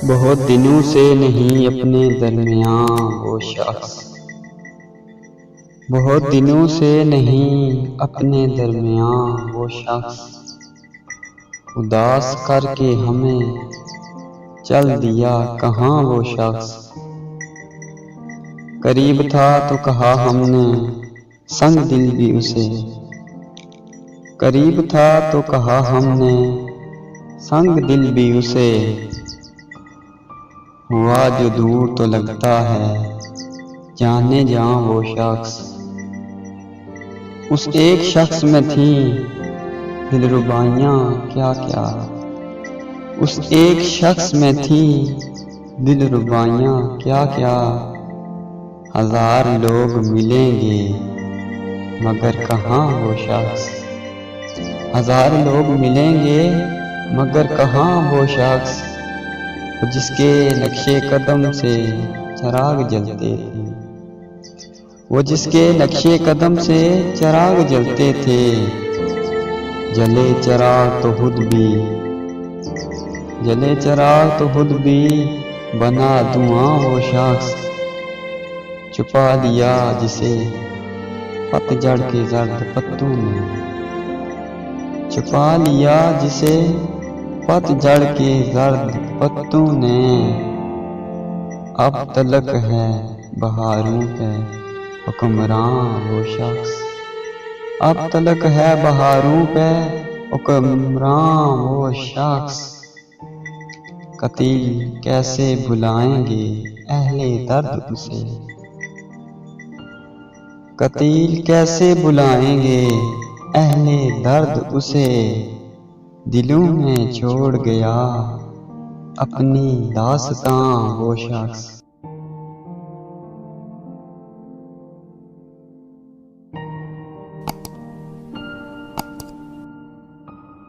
बहुत दिनों से नहीं अपने दरमियां वो शख्स, बहुत दिनों से नहीं अपने दरमियां वो शख्स, उदास करके हमें चल दिया कहाँ वो शख्स। करीब था तो कहा हमने संग दिल भी उसे, करीब था तो कहा हमने संग दिल भी उसे, हुआ जो दूर तो लगता है जाने जा वो शख्स। उस एक शख्स में थी दिलरुबाइयाँ क्या क्या, उस एक शख्स में थी दिलरुबाइयाँ क्या क्या। हजार लोग मिलेंगे मगर कहाँ वो शख्स, हजार लोग मिलेंगे मगर कहाँ वो शख्स, जिसके नक्शे कदम से चिराग जलते थे, वो जिसके नक्शे कदम से चिराग जलते थे। जले चिराग तो खुद भी, जले चिराग तो खुद भी बना धुआं वो शख्स। छुपा लिया जिसे पतझड़ के जर्द पत्तों ने, छुपा लिया जिसे पतझड़ के जर्द पत्तों ने। अब तलक है बहारों पे हुक्मरां वो शख्स, अब तलक है बहारों पे हुक्मरां वो शख्स। कतील कैसे भुलाएंगे अहले दर्द उसे, कतील कैसे बुलाएंगे अहले दर्द उसे। दिलों में छोड़ गया अपनी दास्तां वो शख्स।